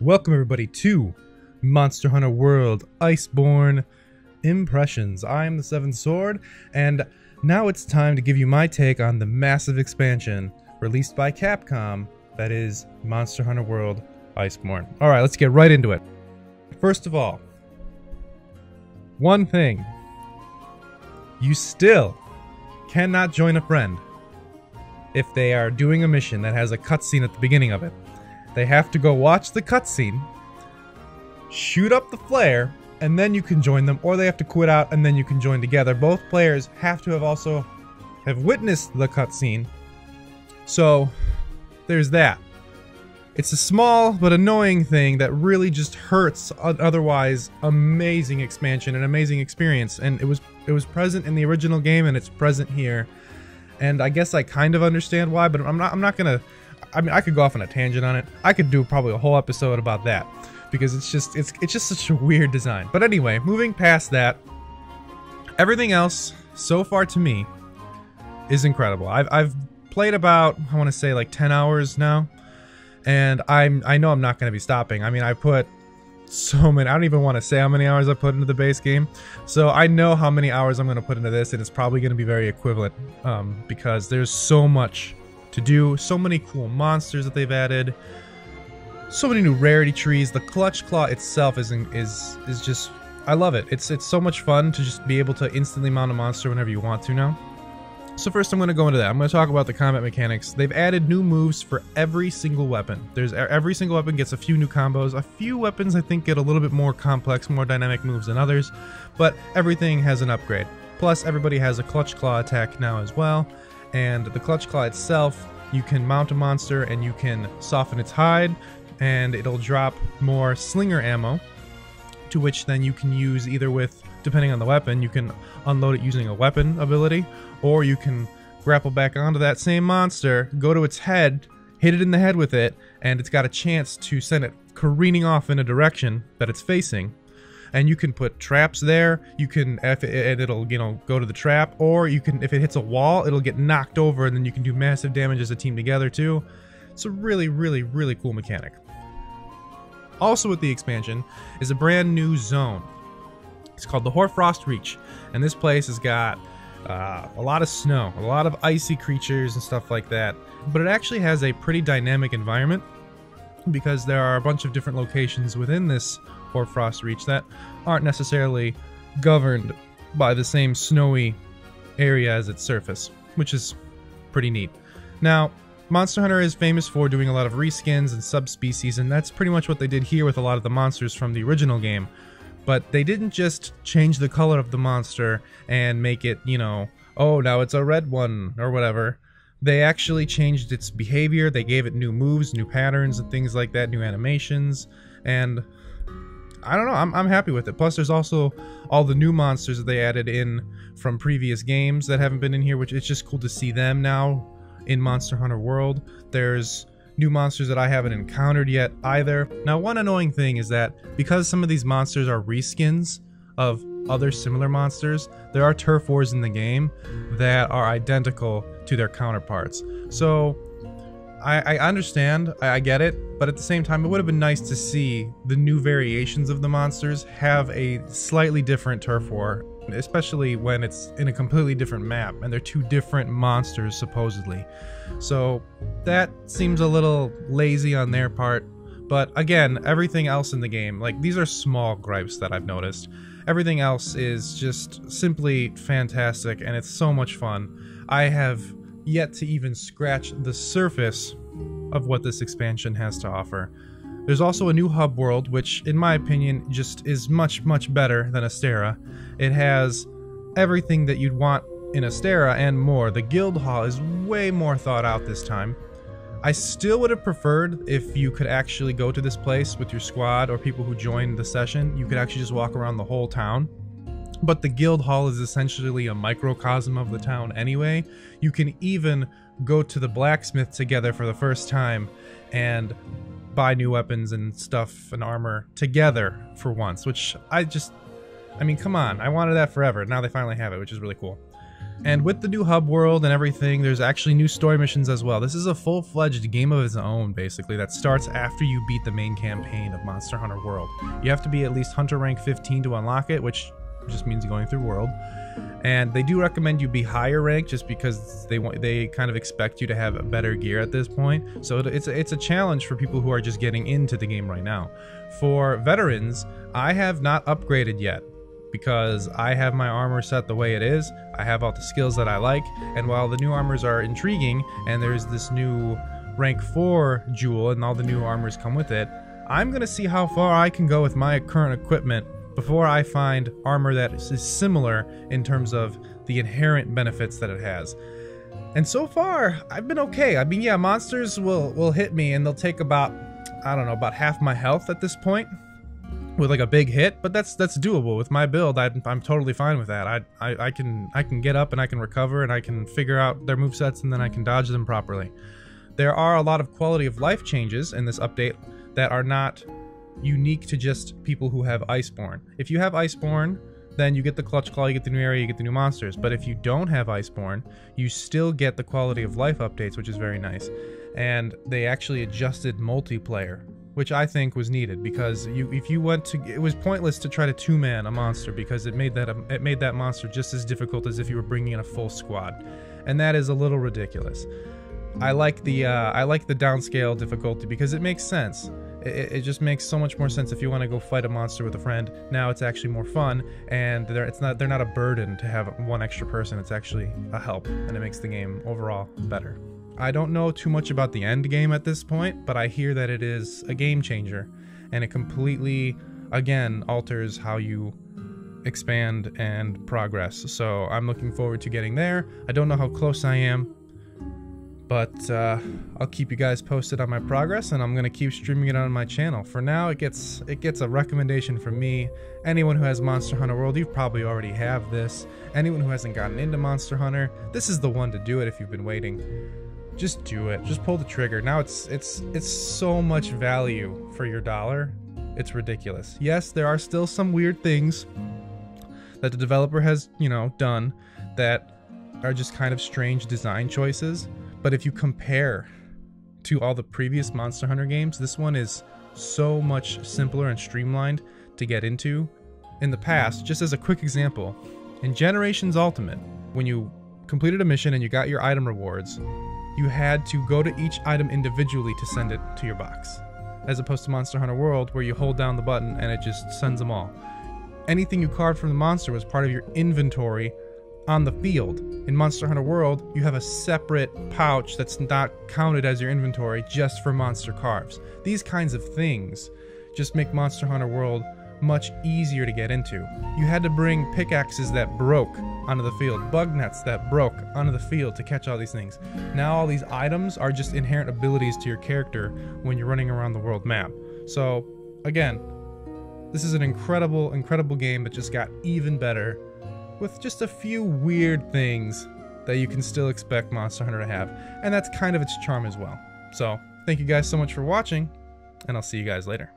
Welcome everybody to Monster Hunter World Iceborne Impressions. I am the Seventh Sword, and now it's time to give you my take on the massive expansion released by Capcom, that is Monster Hunter World Iceborne. Alright, let's get right into it. First of all, one thing. You still cannot join a friend if they are doing a mission that has a cutscene at the beginning of it. They have to go watch the cutscene, shoot up the flare, and then you can join them, or they have to quit out and then you can join together. Both players have to have witnessed the cutscene, so there's that. It's a small but annoying thing that really just hurts an otherwise amazing expansion, an amazing experience, and it was present in the original game and it's present here. And I guess I kind of understand why, but I'm not gonna. I mean, I could go off on a tangent on it. I could do probably a whole episode about that because it's just such a weird design. But anyway, moving past that, everything else so far to me is incredible. I've played about, I want to say, like 10 hours now, and I know I'm not going to be stopping. I mean, I put so many. I don't even want to say how many hours I put into the base game, so I know how many hours I'm going to put into this, and it's probably going to be very equivalent because there's so much to do, so many cool monsters that they've added, so many new rarity trees. The clutch claw itself is just, I love it. It's so much fun to just be able to instantly mount a monster whenever you want to now. So first I'm going to go into that. I'm going to talk about the combat mechanics. They've added new moves for every single weapon. Every single weapon gets a few new combos. A few weapons I think get a little bit more complex, more dynamic moves than others, but everything has an upgrade. Plus everybody has a clutch claw attack now as well. And the clutch claw itself, you can mount a monster and you can soften its hide, and it'll drop more slinger ammo, to which then you can use either with, depending on the weapon, you can unload it using a weapon ability, or you can grapple back onto that same monster, go to its head, hit it in the head with it, and it's got a chance to send it careening off in a direction that it's facing. And you can put traps there. You can, it'll, you know, go to the trap, or you can, if it hits a wall, it'll get knocked over, and then you can do massive damage as a team together too. It's a really, really, really cool mechanic. Also with the expansion is a brand new zone. It's called the Hoarfrost Reach, and this place has got a lot of snow, a lot of icy creatures and stuff like that. But it actually has a pretty dynamic environment, because there are a bunch of different locations within this Hoarfrost Reach that aren't necessarily governed by the same snowy area as its surface, which is pretty neat. Now, Monster Hunter is famous for doing a lot of reskins and subspecies, and that's pretty much what they did here with a lot of the monsters from the original game. But they didn't just change the color of the monster and make it, you know, oh, now it's a red one or whatever. They actually changed its behavior. They gave it new moves, new patterns, and things like that, new animations, and I don't know, I'm happy with it. Plus there's also all the new monsters that they added in from previous games that haven't been in here, which it's just cool to see them now in Monster Hunter World. There's new monsters that I haven't encountered yet either. Now, one annoying thing is that because some of these monsters are reskins of other similar monsters, there are turf wars in the game that are identical to their counterparts. So I understand, I get it, but at the same time it would have been nice to see the new variations of the monsters have a slightly different turf war, especially when it's in a completely different map and they're two different monsters supposedly. So that seems a little lazy on their part, but again, everything else in the game, like, these are small gripes that I've noticed. Everything else is just simply fantastic, and it's so much fun. I have yet to even scratch the surface of what this expansion has to offer. There's also a new hub world, which in my opinion just is much, much better than Astera. It has everything that you'd want in Astera and more. The guild hall is way more thought out this time. I still would have preferred if you could actually go to this place with your squad or people who joined the session. You could actually just walk around the whole town. But the guild hall is essentially a microcosm of the town anyway. You can even go to the blacksmith together for the first time and buy new weapons and stuff and armor together for once, which I mean, come on, I wanted that forever. Now they finally have it, which is really cool. And with the new hub world and everything, there's actually new story missions as well. This is a full-fledged game of its own, basically, that starts after you beat the main campaign of Monster Hunter World. You have to be at least Hunter rank 15 to unlock it, which just means going through World. And they do recommend you be higher ranked just because they kind of expect you to have better gear at this point. So it's a challenge for people who are just getting into the game right now. For veterans, I have not upgraded yet, because I have my armor set the way it is. I have all the skills that I like, and while the new armors are intriguing, and there's this new rank 4 jewel and all the new armors come with it, I'm gonna see how far I can go with my current equipment before I find armor that is similar in terms of the inherent benefits that it has. And so far, I've been okay. I mean, yeah, monsters will hit me and they'll take about, I don't know, about half my health at this point with like a big hit, but that's doable. With my build, I'm totally fine with that. I can get up and I can recover and I can figure out their movesets and then I can dodge them properly. There are a lot of quality of life changes in this update that are not unique to just people who have Iceborne. If you have Iceborne, then you get the Clutch Claw, you get the new area, you get the new monsters. But if you don't have Iceborne, you still get the quality of life updates, which is very nice. And they actually adjusted multiplayer, which I think was needed, because if you went to, it was pointless to try to two-man a monster, because it made that monster just as difficult as if you were bringing in a full squad, and that is a little ridiculous. I like the downscale difficulty because it makes sense. It just makes so much more sense if you want to go fight a monster with a friend. Now it's actually more fun, and they're not a burden to have one extra person. It's actually a help, and it makes the game overall better. I don't know too much about the end game at this point, but I hear that it is a game changer, and it completely, again, alters how you expand and progress. So I'm looking forward to getting there. I don't know how close I am, but I'll keep you guys posted on my progress, and I'm gonna keep streaming it on my channel. For now, it gets a recommendation from me. Anyone who has Monster Hunter World, you probably already have this. Anyone who hasn't gotten into Monster Hunter, this is the one to do it if you've been waiting. Just do it. Just pull the trigger. Now it's so much value for your dollar. It's ridiculous. Yes, there are still some weird things that the developer has, done that are just kind of strange design choices. But if you compare to all the previous Monster Hunter games, this one is so much simpler and streamlined to get into. In the past, just as a quick example, in Generations Ultimate, when you completed a mission and you got your item rewards, you had to go to each item individually to send it to your box, as opposed to Monster Hunter World, where you hold down the button and it just sends them all. Anything you carved from the monster was part of your inventory on the field. In Monster Hunter World, you have a separate pouch that's not counted as your inventory just for monster carves. These kinds of things just make Monster Hunter World much easier to get into. You had to bring pickaxes that broke onto the field, bug nets that broke onto the field to catch all these things. Now all these items are just inherent abilities to your character when you're running around the world map. So again, this is an incredible game that just got even better, with just a few weird things that you can still expect Monster Hunter to have, and that's kind of its charm as well. So thank you guys so much for watching, and I'll see you guys later.